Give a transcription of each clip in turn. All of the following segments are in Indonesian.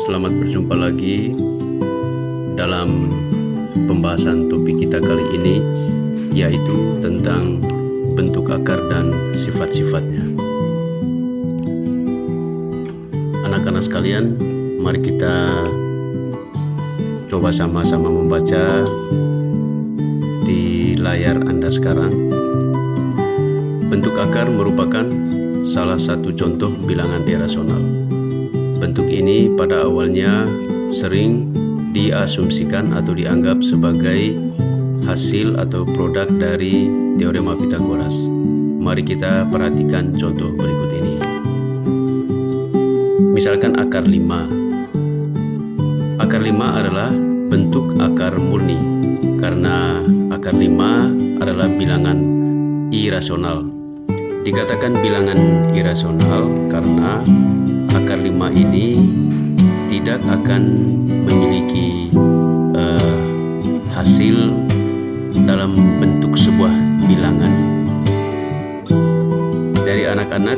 selamat berjumpa lagi dalam pembahasan topik kita kali ini, yaitu tentang bentuk akar dan sifat-sifatnya. Anak-anak sekalian, mari kita coba sama-sama membaca di layar Anda sekarang. Bentuk akar merupakan salah satu contoh bilangan irasional. Bentuk ini pada awalnya sering diasumsikan atau dianggap sebagai hasil atau produk dari teorema Pythagoras. Mari kita perhatikan contoh berikut ini. Misalkan akar 5. Akar 5 adalah bentuk akar murni karena akar 5 adalah bilangan irasional. Dikatakan bilangan irasional karena akar 5 ini tidak akan memiliki hasil dalam bentuk sebuah bilangan. Jadi anak-anak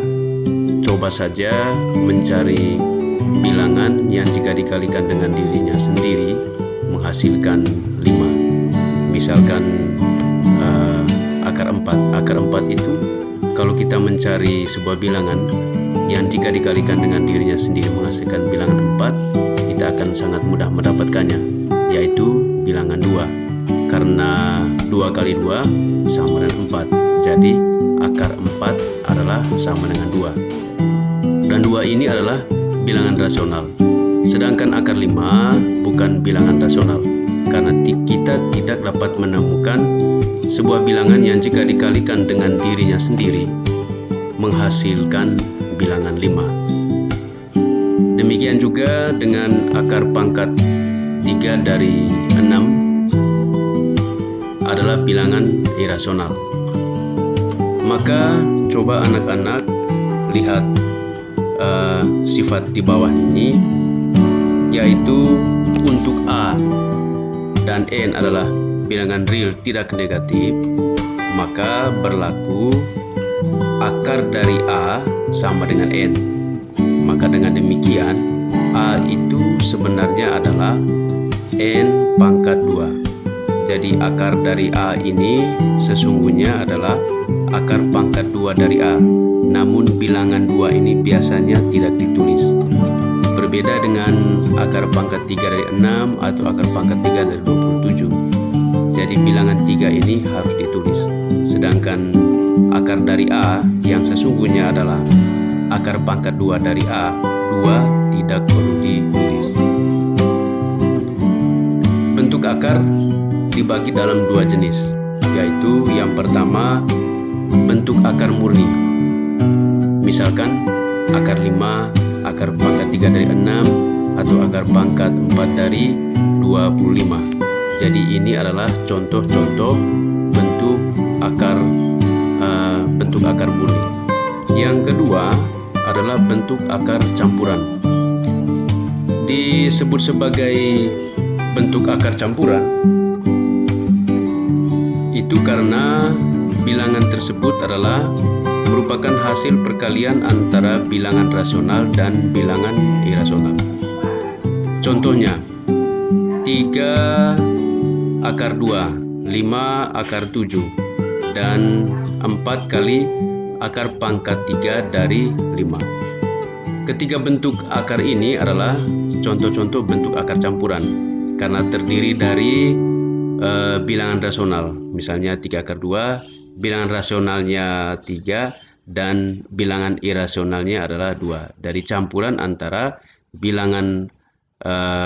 coba saja mencari bilangan yang jika dikalikan dengan dirinya sendiri menghasilkan 5. Misalkan akar 4. Akar 4 itu kalau kita mencari sebuah bilangan yang jika dikalikan dengan dirinya sendiri menghasilkan bilangan 4, kita akan sangat mudah mendapatkannya, yaitu bilangan 2. Karena 2 kali 2 sama dengan 4. Jadi akar 4 adalah sama dengan 2. Dan 2 ini adalah bilangan rasional. Sedangkan akar 5 bukan bilangan rasional, karena kita tidak dapat menemukan sebuah bilangan yang jika dikalikan dengan dirinya sendiri menghasilkan bilangan 5. Demikian juga dengan akar pangkat 3 dari 6 adalah bilangan irasional. Maka coba anak-anak lihat sifat di bawah ini, yaitu untuk A dan N adalah bilangan real tidak negatif, maka berlaku akar dari A sama dengan N. Maka dengan demikian A itu sebenarnya adalah N pangkat 2. Jadi akar dari A ini sesungguhnya adalah akar pangkat 2 dari A. Namun bilangan 2 ini biasanya tidak ditulis. Berbeda dengan akar pangkat 3 dari 6 atau akar pangkat 3 dari 27. Jadi bilangan 3 ini harus ditulis. Sedangkan akar dari A yang sesungguhnya adalah akar pangkat 2 dari A, 2 tidak perlu ditulis. Bentuk akar dibagi dalam 2 jenis, yaitu yang pertama bentuk akar murni. Misalkan akar 5, akar pangkat 3 dari 6, atau akar pangkat 4 dari 25. Jadi ini adalah contoh-contoh bentuk akar murni. Yang kedua adalah bentuk akar campuran. Disebut sebagai bentuk akar campuran itu karena bilangan tersebut adalah merupakan hasil perkalian antara bilangan rasional dan bilangan irasional. Contohnya 3 akar 2, 5 akar 7, dan 4 kali akar pangkat 3 dari 5. Ketiga bentuk akar ini adalah contoh-contoh bentuk akar campuran karena terdiri dari bilangan rasional. Misalnya 3 akar 2, bilangan rasionalnya 3, dan bilangan irasionalnya adalah 2. Dari campuran antara bilangan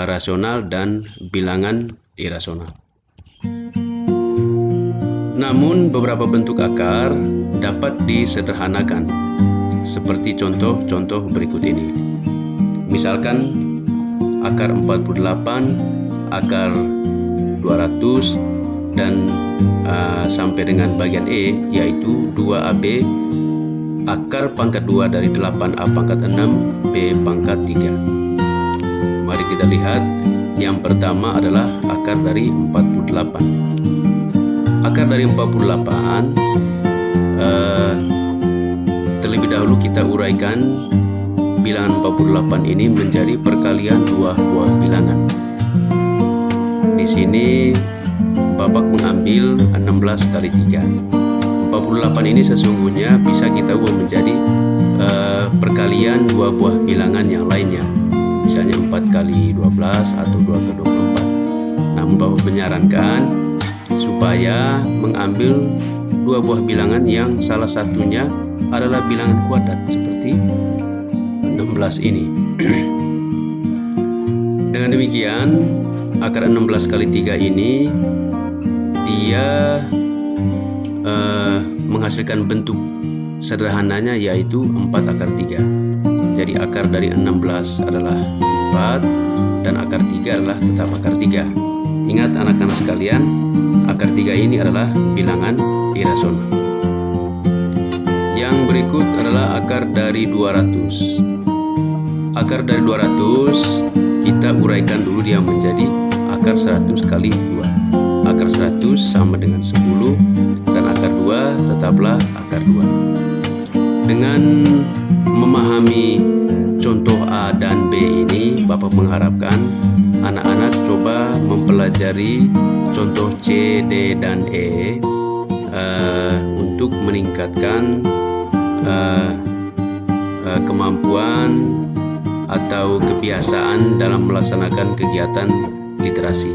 rasional dan bilangan irasional. Namun beberapa bentuk akar dapat disederhanakan seperti contoh-contoh berikut ini. Misalkan akar 48, akar 200, dan sampai dengan bagian E, yaitu 2AB, akar pangkat 2 dari 8A pangkat 6, B pangkat 3. Mari kita lihat. Yang pertama adalah akar dari 48. Akar dari 48 terlebih dahulu kita uraikan bilangan 48 ini menjadi perkalian dua buah bilangan. Di sini Bapak mengambil 16 kali 3. 48 ini sesungguhnya bisa kita ubah menjadi perkalian dua buah bilangan yang lainnya. Misalnya 4 kali 12 atau 2 kali 24. Namun Bapak menyarankan supaya mengambil dua buah bilangan yang salah satunya adalah bilangan kuadrat seperti 16 ini. Dengan demikian, akar 16 kali 3 ini dia menghasilkan bentuk sederhananya yaitu 4 akar 3. Jadi akar dari 16 adalah 4 dan akar 3 adalah tetap akar 3. Ingat anak-anak sekalian, akar 3 ini adalah bilangan irasional. Yang berikut adalah akar dari 200. Akar dari 200 kita uraikan dulu dia menjadi akar 100 kali 2. Akar 100 sama dengan 10 dan akar 2 tetaplah akar 2. Dengan memahami contoh A dan B ini, Bapak mengharapkan anak-anak coba mempelajari contoh C, D, dan E untuk meningkatkan kemampuan atau kebiasaan dalam melaksanakan kegiatan literasi.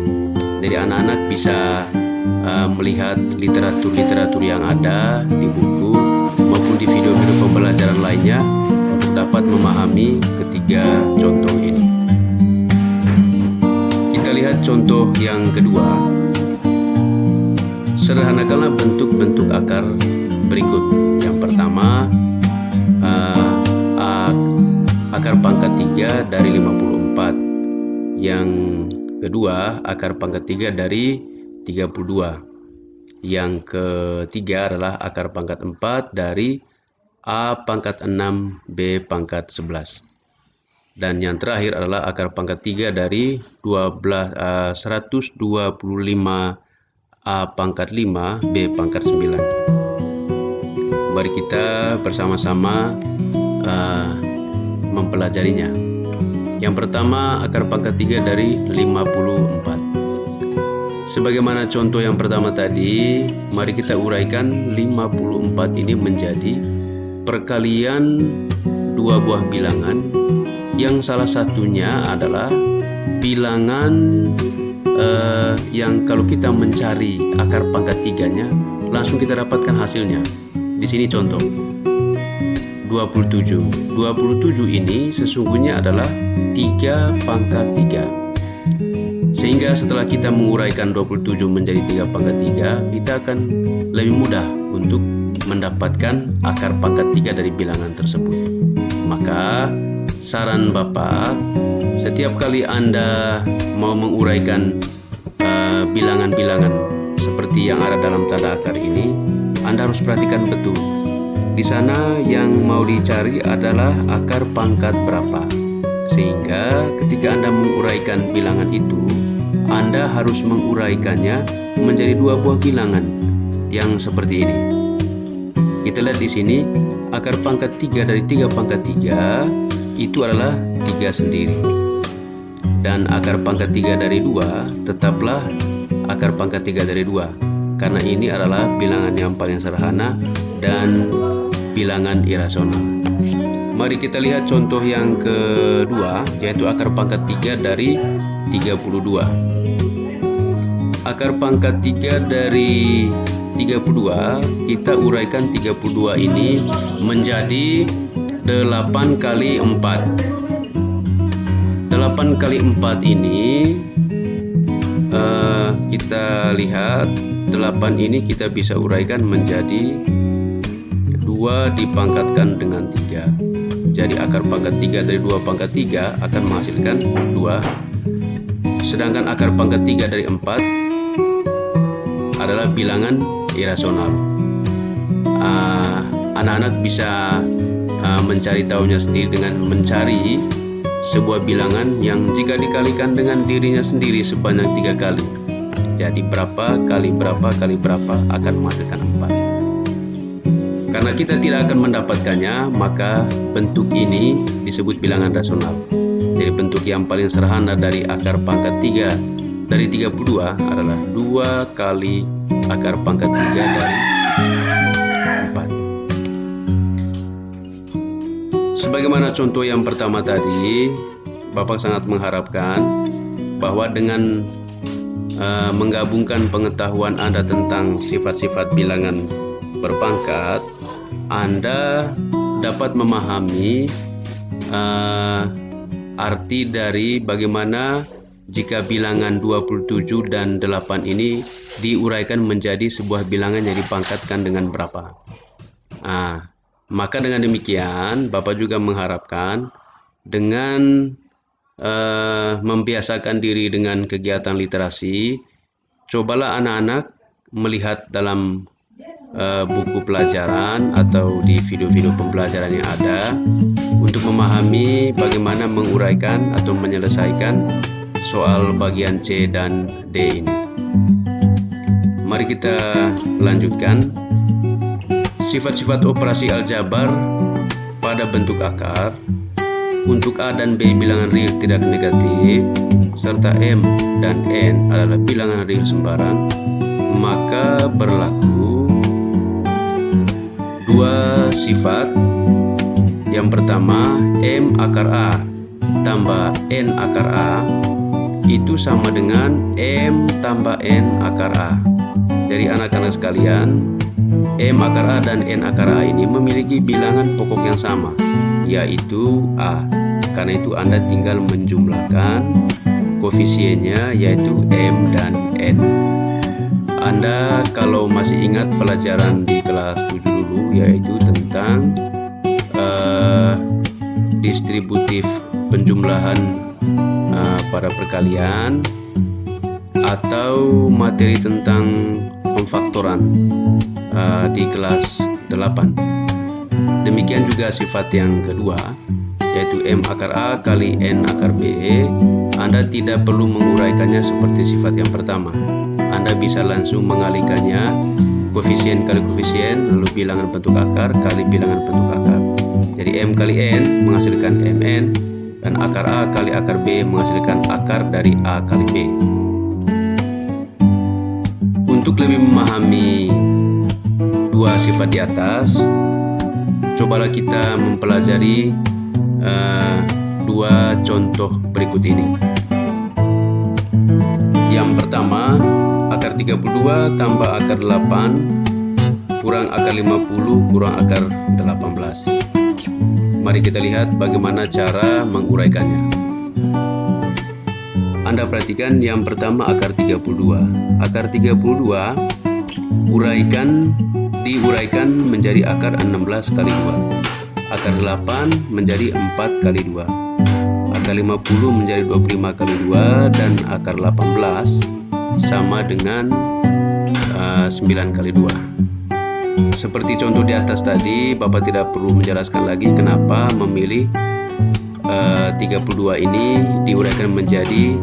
Jadi anak-anak bisa melihat literatur-literatur yang ada di buku maupun di video-video pembelajaran lainnya untuk dapat memahami ketiga contoh ini. Kita lihat contoh yang kedua. Sederhanakanlah bentuk-bentuk akar berikut. Yang pertama, akar pangkat 3 dari 54. Yang kedua, akar pangkat 3 dari 32. Yang ketiga adalah akar pangkat 4 dari A pangkat 6 B pangkat 11. Dan yang terakhir adalah akar pangkat 3 dari 125 A pangkat 5 B pangkat 9. Mari kita bersama-sama mempelajarinya. Yang pertama, akar pangkat 3 dari 54. Sebagaimana contoh yang pertama tadi, mari kita uraikan 54 ini menjadi perkalian dua buah bilangan yang salah satunya adalah bilangan yang kalau kita mencari akar pangkat 3-nya langsung kita dapatkan hasilnya. Di sini contoh 27. 27 ini sesungguhnya adalah 3 pangkat 3. Sehingga setelah kita menguraikan 27 menjadi 3 pangkat 3, kita akan lebih mudah untuk mendapatkan akar pangkat 3 dari bilangan tersebut. Maka saran Bapak, setiap kali Anda mau menguraikan bilangan-bilangan seperti yang ada dalam tanda akar ini, Anda harus perhatikan betul. Di sana yang mau dicari adalah akar pangkat berapa. Sehingga ketika Anda menguraikan bilangan itu, Anda harus menguraikannya menjadi dua buah bilangan yang seperti ini. Kita lihat di sini, akar pangkat 3 dari 3 pangkat 3 itu adalah 3 sendiri. Dan akar pangkat 3 dari 2 tetaplah akar pangkat 3 dari 2. Karena ini adalah bilangan yang paling sederhana dan bilangan irasional. Mari kita lihat contoh yang kedua, yaitu akar pangkat 3 dari 32. Akar pangkat 3 dari 32, kita uraikan 32 ini menjadi 8 kali 4. 8 kali 4 ini kita lihat 8 ini kita bisa uraikan menjadi 2 dipangkatkan dengan 3. Jadi akar pangkat 3 dari 2 pangkat 3 akan menghasilkan 2. Sedangkan akar pangkat 3 dari 4 adalah bilangan irasional. Anak-anak bisa mencari tahunya sendiri dengan mencari sebuah bilangan yang jika dikalikan dengan dirinya sendiri sebanyak 3 kali. Jadi berapa kali berapa kali berapa akan menghasilkan 4. Karena kita tidak akan mendapatkannya, maka bentuk ini disebut bilangan rasional. Jadi bentuk yang paling sederhana dari akar pangkat 3 dari 32 adalah 2 kali akar pangkat 3 dari 4. Sebagaimana contoh yang pertama tadi, Bapak sangat mengharapkan bahwa dengan menggabungkan pengetahuan Anda tentang sifat-sifat bilangan berpangkat, Anda dapat memahami arti dari bagaimana jika bilangan 27 dan 8 ini diuraikan menjadi sebuah bilangan yang dipangkatkan dengan berapa. Maka dengan demikian Bapak juga mengharapkan dengan membiasakan diri dengan kegiatan literasi, cobalah anak-anak melihat dalam buku pelajaran atau di video-video pembelajaran yang ada untuk memahami bagaimana menguraikan atau menyelesaikan soal bagian C dan D ini. Mari kita lanjutkan. Sifat-sifat operasi aljabar pada bentuk akar. Untuk A dan B bilangan real tidak negatif, serta M dan N adalah bilangan real sembarang, maka berlaku dua sifat. Yang pertama, M akar A tambah N akar A itu sama dengan M tambah N akar A. Jadi anak-anak sekalian, M akar A dan N akar A ini memiliki bilangan pokok yang sama, yaitu A. Karena itu Anda tinggal menjumlahkan koefisiennya, yaitu M dan N. Anda kalau masih ingat pelajaran di kelas 7 dulu, yaitu tentang distributif penjumlahan pada perkalian, atau materi tentang pemfaktoran di kelas 8. Demikian juga sifat yang kedua, yaitu M akar A kali N akar B. Anda tidak perlu menguraikannya seperti sifat yang pertama. Anda bisa langsung mengalihkannya koefisien kali koefisien, lalu bilangan bentuk akar kali bilangan bentuk akar. Jadi M kali N menghasilkan Mn, dan akar A kali akar B menghasilkan akar dari A kali B. Untuk lebih memahami dua sifat di atas, cobalah kita mempelajari dua contoh berikut ini. Yang pertama, akar 32 tambah akar 8 kurang akar 50 kurang akar 18. Mari kita lihat bagaimana cara menguraikannya. Anda perhatikan yang pertama akar 32. Akar 32 diuraikan menjadi akar 16 kali 2. Akar 8 menjadi 4 kali 2. Akar 50 menjadi 25 kali 2, dan akar 18 sama dengan 9 kali 2. Seperti contoh di atas tadi, Bapak tidak perlu menjelaskan lagi kenapa memilih 32 ini diuraikan menjadi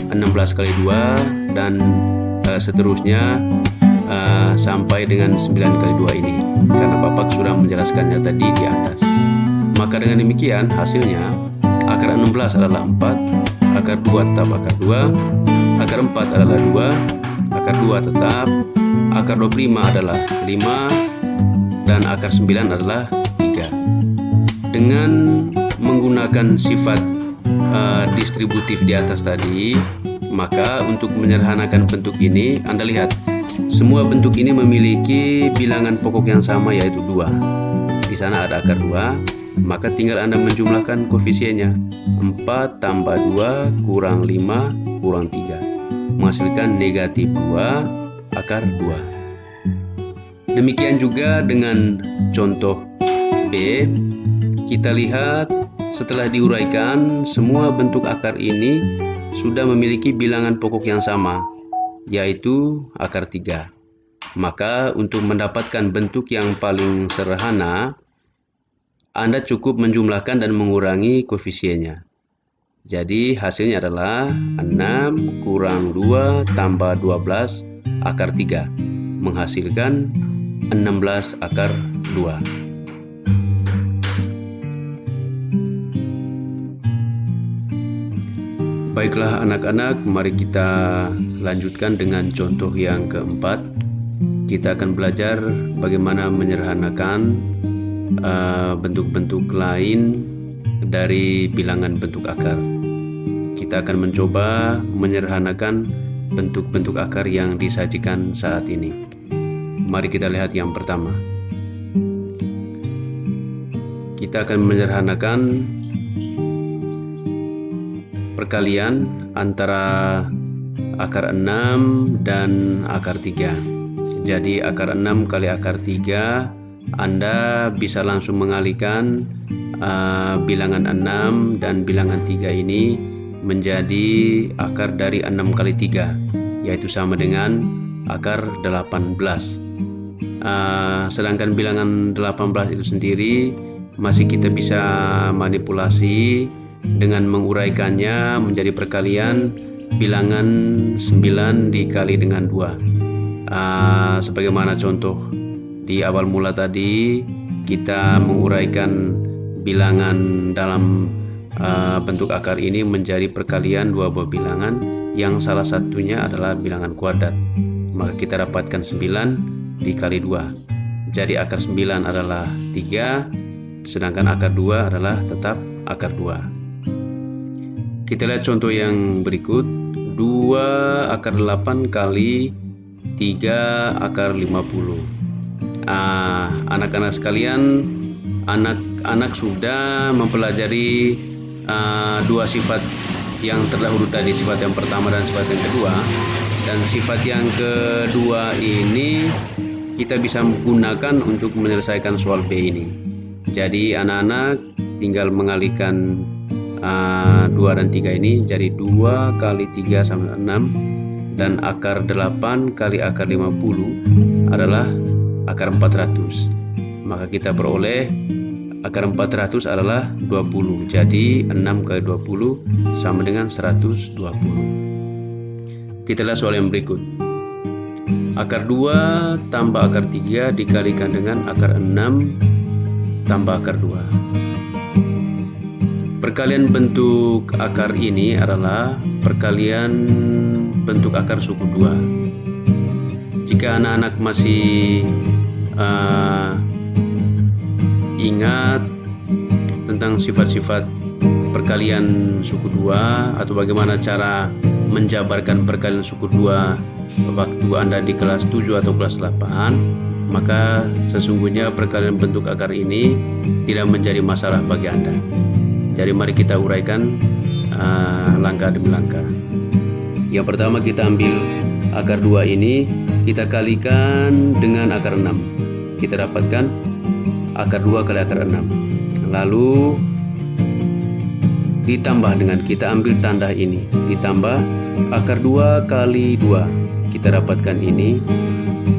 16 kali 2 dan seterusnya sampai dengan 9 kali 2 ini, karena Bapak sudah menjelaskannya tadi di atas. Maka dengan demikian hasilnya akar 16 adalah 4, akar 2 tetap akar 2, akar 4 adalah 2, akar 2 tetap, akar 25 adalah 5, dan akar 9 adalah 3. Dengan menggunakan sifat distributif di atas tadi, maka untuk menyederhanakan bentuk ini, Anda lihat semua bentuk ini memiliki bilangan pokok yang sama, yaitu 2. Di sana ada akar 2, maka tinggal Anda menjumlahkan koefisiennya. 4 tambah 2 kurang 5 kurang 3 menghasilkan negatif 2 akar 2. Demikian juga dengan contoh B. Kita lihat setelah diuraikan, semua bentuk akar ini sudah memiliki bilangan pokok yang sama, yaitu akar 3. Maka untuk mendapatkan bentuk yang paling sederhana, Anda cukup menjumlahkan dan mengurangi koefisiennya. Jadi hasilnya adalah 6 kurang 2 tambah 12 akar 3 menghasilkan 16 akar 2. Baiklah anak-anak, mari kita lanjutkan dengan contoh yang keempat. Kita akan belajar bagaimana menyederhanakan bentuk-bentuk lain dari bilangan bentuk akar. Kita akan mencoba menyederhanakan bentuk-bentuk akar yang disajikan saat ini. Mari kita lihat yang pertama. Kita akan menyederhanakan perkalian antara akar 6 dan akar 3. Jadi akar 6 kali akar 3, Anda bisa langsung mengalihkan bilangan 6 dan bilangan 3 ini menjadi akar dari 6 kali 3, yaitu sama dengan akar 18. Sedangkan bilangan 18 itu sendiri masih kita bisa manipulasi dengan menguraikannya menjadi perkalian bilangan 9 dikali dengan 2. Sebagaimana contoh di awal mula tadi, kita menguraikan bilangan dalam bentuk akar ini menjadi perkalian dua buah bilangan yang salah satunya adalah bilangan kuadrat. Maka kita dapatkan 9 dikali 2. Jadi akar 9 adalah 3, sedangkan akar 2 adalah tetap akar 2. Kita lihat contoh yang berikut. 2 akar 8 kali 3 akar 50. Anak-anak sekalian, anak-anak sudah mempelajari dua sifat yang terdahulu tadi, sifat yang pertama dan sifat yang kedua. Dan sifat yang kedua ini kita bisa menggunakan untuk menyelesaikan soal B ini. Jadi anak-anak tinggal mengalihkan 2 dan 3 ini jadi 2 kali 3 sama 6, dan akar 8 kali akar 50 adalah akar 400. Maka kita peroleh akar 400 adalah 20. Jadi 6 kali 20 sama dengan 120. Kita lihat soal yang berikut. Akar 2 tambah akar 3 dikalikan dengan akar 6 tambah akar 2. Perkalian bentuk akar ini adalah perkalian bentuk akar suku 2. Jika anak-anak masih ingat tentang sifat-sifat perkalian suku 2 atau bagaimana cara menjabarkan perkalian suku 2 waktu Anda di kelas 7 atau kelas 8, maka sesungguhnya perkalian bentuk akar ini tidak menjadi masalah bagi Anda. Jadi mari kita uraikan langkah demi langkah. Yang pertama, kita ambil akar 2 ini, kita kalikan dengan akar 6. Kita dapatkan akar 2 kali akar 6. Lalu ditambah dengan, kita ambil tanda ini, ditambah akar 2 kali 2. Kita dapatkan ini.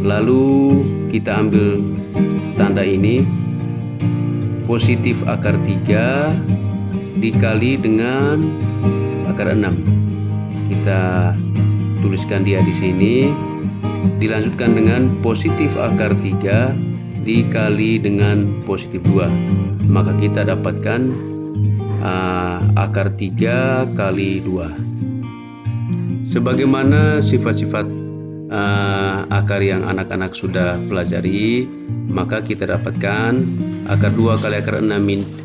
Lalu kita ambil tanda ini, positif akar 3 dikali dengan akar 6. Kita tuliskan dia di sini. Dilanjutkan dengan positif akar 3 dikali dengan positif 2. Maka kita dapatkan akar 3 kali 2. Sebagaimana sifat-sifat akar yang anak-anak sudah pelajari, maka kita dapatkan akar 2 kali akar 6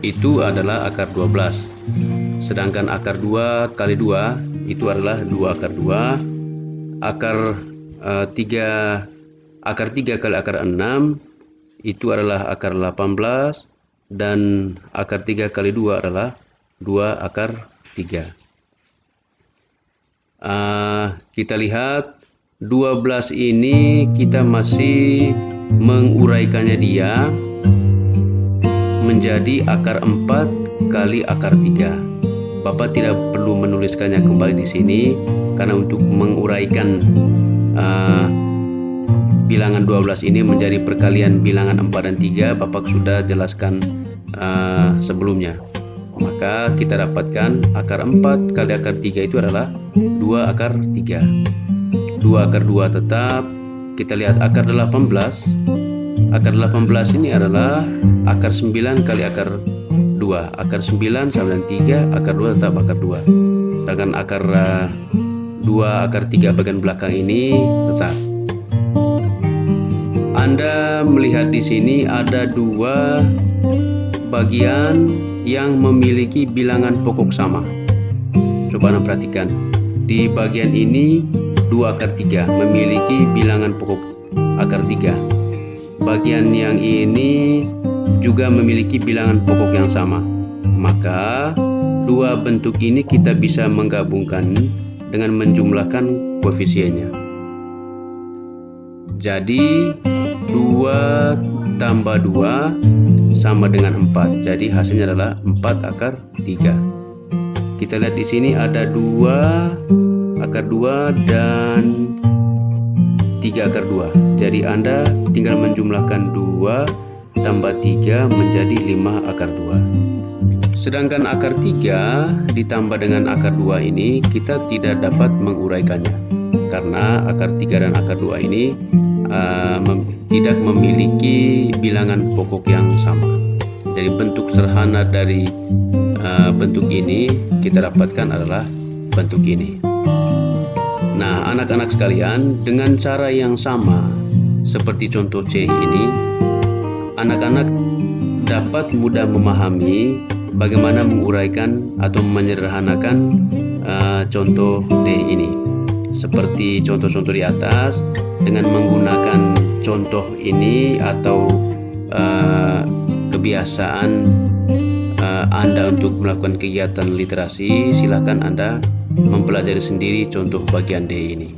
itu adalah akar 12. Sedangkan akar 2 kali 2 itu adalah 2 akar 2. Akar 3 kali akar 6 itu adalah akar 18, dan akar 3 kali 2 adalah 2 akar 3. Kita lihat 12 ini kita masih menguraikannya dia menjadi akar 4 kali akar 3. Bapak tidak perlu menuliskannya kembali di sini karena untuk menguraikan bilangan 12 ini menjadi perkalian bilangan 4 dan 3 Bapak sudah jelaskan sebelumnya. Maka kita dapatkan akar 4 kali akar 3 itu adalah 2 akar 3. 2 akar 2 tetap. Kita lihat akar 18. akar 18 ini adalah akar 9 kali akar 2. Akar 9 sama dengan 3, akar 2 tetap akar 2. Sedangkan akar 2, akar 3 bagian belakang ini tetap. Anda melihat di sini ada 2 bagian yang memiliki bilangan pokok sama. Coba Anda perhatikan. Di bagian ini 2 akar 3 memiliki bilangan pokok akar 3. Bagian yang ini juga memiliki bilangan pokok yang sama. Maka 2 bentuk ini kita bisa menggabungkan dengan menjumlahkan koefisiennya. Jadi 2 tambah 2 sama dengan 4. Jadi hasilnya adalah 4 akar 3. Kita lihat di sini ada 2 akar 2 dan 3 akar 2. Jadi Anda tinggal menjumlahkan 2 tambah 3 menjadi 5 akar 2. Sedangkan akar 3 ditambah dengan akar 2 ini kita tidak dapat menguraikannya. Karena akar 3 dan akar 2 ini tidak memiliki bilangan pokok yang sama. Jadi bentuk sederhana dari bentuk ini kita dapatkan adalah bentuk ini. Nah, anak-anak sekalian, dengan cara yang sama seperti contoh C ini, anak-anak dapat mudah memahami bagaimana menguraikan atau menyederhanakan contoh D ini. Seperti contoh-contoh di atas, dengan menggunakan contoh ini atau kebiasaan Anda untuk melakukan kegiatan literasi, silakan Anda mempelajari sendiri contoh bagian D ini.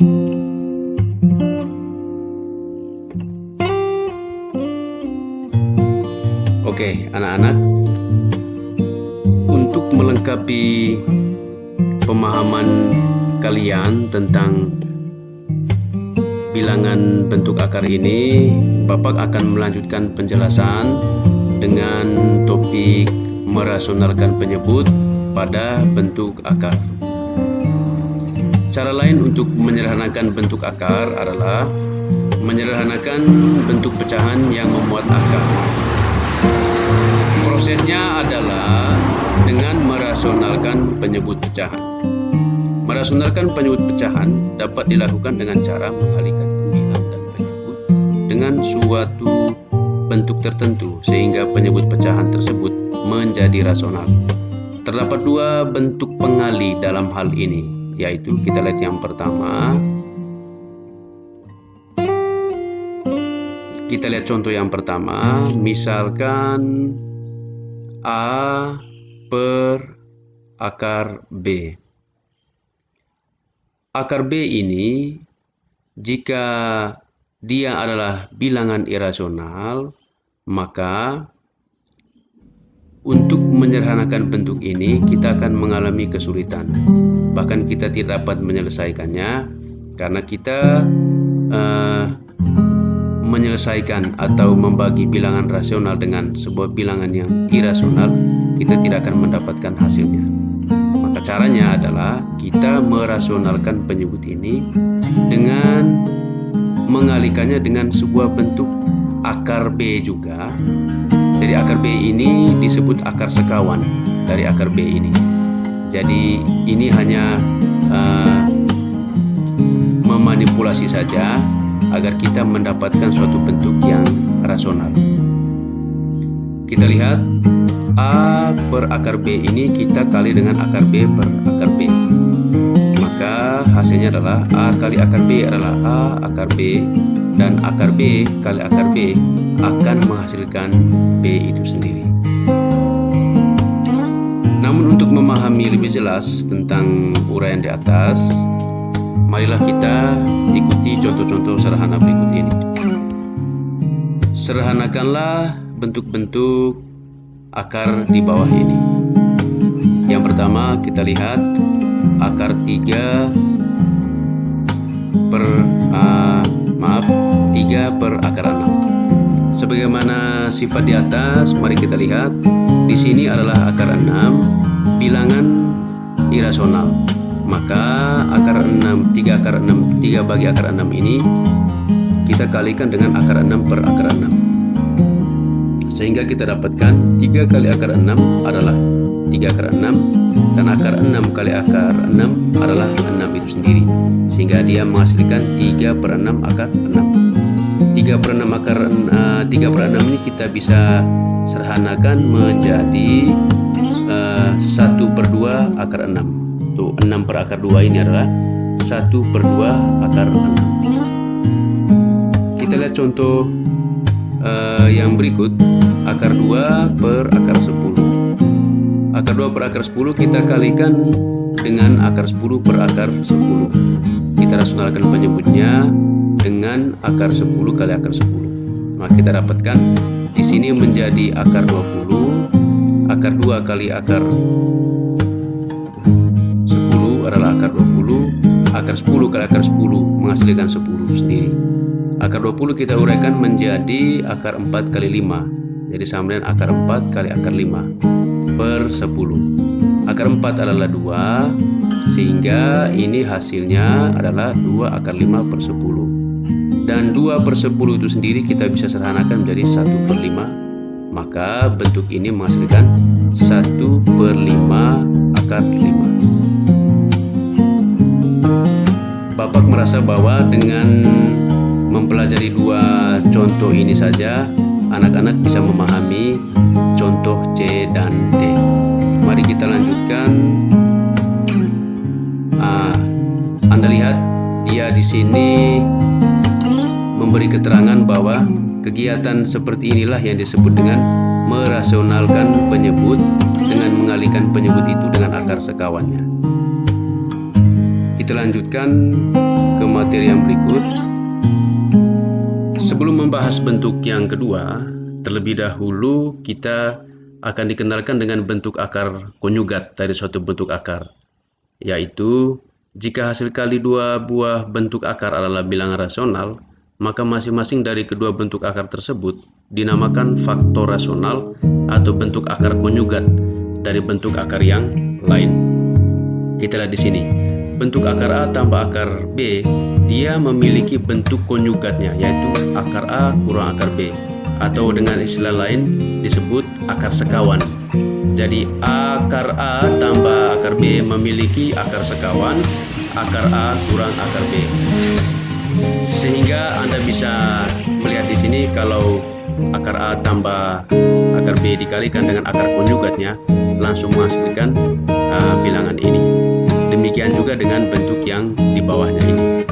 Oke, anak-anak, untuk melengkapi pemahaman kalian tentang bilangan bentuk akar ini, Bapak akan melanjutkan penjelasan dengan topik merasionalkan penyebut pada bentuk akar. Cara lain untuk menyederhanakan bentuk akar adalah menyederhanakan bentuk pecahan yang memuat akar. Prosesnya adalah dengan merasionalkan penyebut pecahan. Merasionalkan penyebut pecahan dapat dilakukan dengan cara mengalihkan pembilang dan penyebut dengan suatu bentuk tertentu sehingga penyebut pecahan tersebut menjadi rasional. Terdapat 2 bentuk pengalih dalam hal ini, yaitu kita lihat yang pertama. Kita lihat contoh yang pertama, misalkan A per akar B. Akar B ini jika dia adalah bilangan irasional, maka untuk menyederhanakan bentuk ini kita akan mengalami kesulitan. Bahkan kita tidak dapat menyelesaikannya karena kita menyelesaikan atau membagi bilangan rasional dengan sebuah bilangan yang irasional, kita tidak akan mendapatkan hasilnya. Maka caranya adalah kita merasionalkan penyebut ini dengan mengalihkannya dengan sebuah bentuk akar B juga. Jadi akar B ini disebut akar sekawan dari akar B ini. Jadi ini hanya memanipulasi saja agar kita mendapatkan suatu bentuk yang rasional. Kita lihat A per akar B ini kita kali dengan akar B per akar B. Maka hasilnya adalah A kali akar B adalah A akar B, dan akar B kali akar B akan menghasilkan B itu sendiri. Namun untuk memahami lebih jelas tentang uraian di atas, marilah kita ikuti contoh-contoh sederhana berikut ini. Sederhanakanlah bentuk-bentuk akar di bawah ini. Yang pertama kita lihat akar 3 per akar 6. Sebagaimana sifat di atas, mari kita lihat di sini adalah akar 6 bilangan irasional. Maka akar 6, 3 bagi akar 6 ini kita kalikan dengan akar 6 per akar 6. Sehingga kita dapatkan 3 kali akar 6 adalah 3 akar 6, dan akar 6 kali akar 6 adalah 6 itu sendiri. Sehingga dia menghasilkan 3/6 akar 6. 3/6 ini kita bisa sederhanakan menjadi 1/2 akar 6. Tuh, 6 per akar 2 ini adalah 1/2 akar 6. Kita lihat contoh yang berikut, akar 2 per akar 10. Akar 2 per akar 10 kita kalikan dengan akar 10 per akar 10. Kita rasionalkan penyebutnya dengan akar 10 kali akar 10. Maka kita dapatkan di sini menjadi akar 20. Akar 2 kali akar 10 adalah akar 20. Akar 10 kali akar 10 menghasilkan 10 sendiri. Akar 20 kita uraikan menjadi akar 4 kali 5. Jadi sama dengan akar 4 kali akar 5 per 10. Akar 4 adalah 2, sehingga ini hasilnya adalah 2 akar 5 per 10. Dan 2 per 10 itu sendiri kita bisa sederhanakan menjadi 1/5. Maka bentuk ini menghasilkan 1/5 akar 5. Bapak merasa bahwa dengan mempelajari 2 contoh ini saja, anak-anak bisa memahami contoh C dan D. Mari kita lanjutkan. Anda lihat dia di sini memberi keterangan bahwa kegiatan seperti inilah yang disebut dengan merasionalkan penyebut dengan mengalihkan penyebut itu dengan akar sekawannya. Kita lanjutkan ke materi yang berikut. Sebelum membahas bentuk yang kedua, terlebih dahulu kita akan dikenalkan dengan bentuk akar konjugat dari suatu bentuk akar, yaitu jika hasil kali 2 buah bentuk akar adalah bilangan rasional, maka masing-masing dari kedua bentuk akar tersebut dinamakan faktor rasional atau bentuk akar konjugat dari bentuk akar yang lain. Kita lihat di sini, bentuk akar A tambah akar B, dia memiliki bentuk konjugatnya, yaitu akar A kurang akar B, atau dengan istilah lain disebut akar sekawan. Jadi akar A tambah akar B memiliki akar sekawan, akar A kurang akar B. Sehingga Anda bisa melihat di sini kalau akar A tambah akar B dikalikan dengan akar konjugatnya langsung menghasilkan bilangan ini. Demikian juga dengan bentuk yang di bawahnya ini.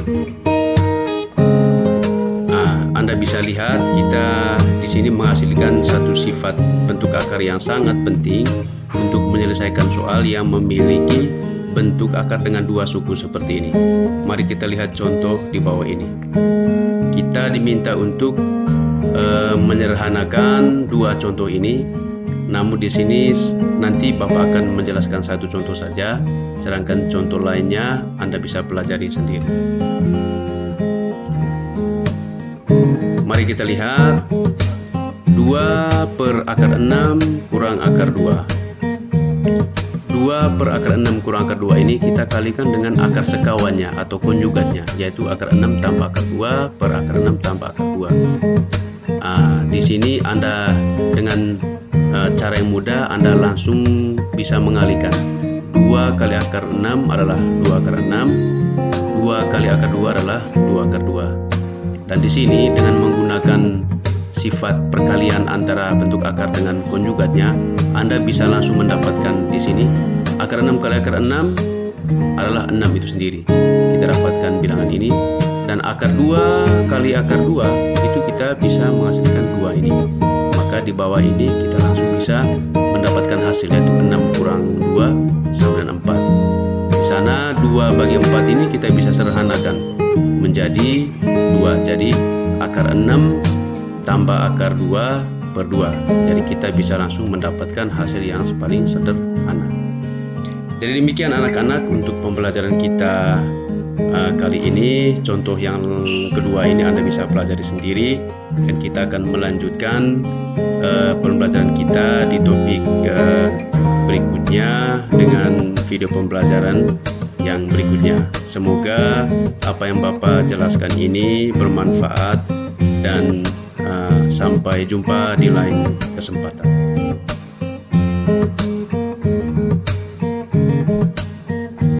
Anda bisa lihat kita di sini menghasilkan satu sifat bentuk akar yang sangat penting untuk menyelesaikan soal yang memiliki bentuk akar dengan 2 suku seperti ini. Mari kita lihat contoh di bawah ini. Kita diminta untuk menyederhanakan 2 contoh ini. Namun di sini nanti Bapak akan menjelaskan satu contoh saja, sedangkan contoh lainnya Anda bisa pelajari sendiri. Mari kita lihat 2 per akar 6 kurang akar 2. 2 per akar 6 kurang akar 2 ini kita kalikan dengan akar sekawannya atau konjugatnya, yaitu akar 6 tambah akar 2 per akar 6 tambah akar 2. Di sini Anda dengan cara yang mudah Anda langsung bisa mengalihkan. 2 kali akar 6 adalah 2 akar 6, 2 kali akar 2 adalah 2 akar 2. Dan di sini dengan menggunakan sifat perkalian antara bentuk akar dengan konjugatnya, Anda bisa langsung mendapatkan di sini akar 6 kali akar 6 adalah 6 itu sendiri. Kita dapatkan bilangan ini, dan akar 2 kali akar 2 itu kita bisa menghasilkan 2 ini. Maka di bawah ini kita langsung bisa mendapatkan hasil, yaitu 6 kurang 2 sama dengan 4. Di sana 2 bagi 4 ini kita bisa sederhanakan menjadi 2. Jadi akar 6 tambah akar 2 per 2. Jadi kita bisa langsung mendapatkan hasil yang paling sederhana. Jadi demikian anak-anak untuk pembelajaran kita kali ini. Contoh yang kedua ini Anda bisa pelajari sendiri, dan kita akan melanjutkan pembelajaran kita di topik berikutnya dengan video pembelajaran yang berikutnya. Semoga apa yang Bapak jelaskan ini bermanfaat dan Sampai jumpa di lain kesempatan.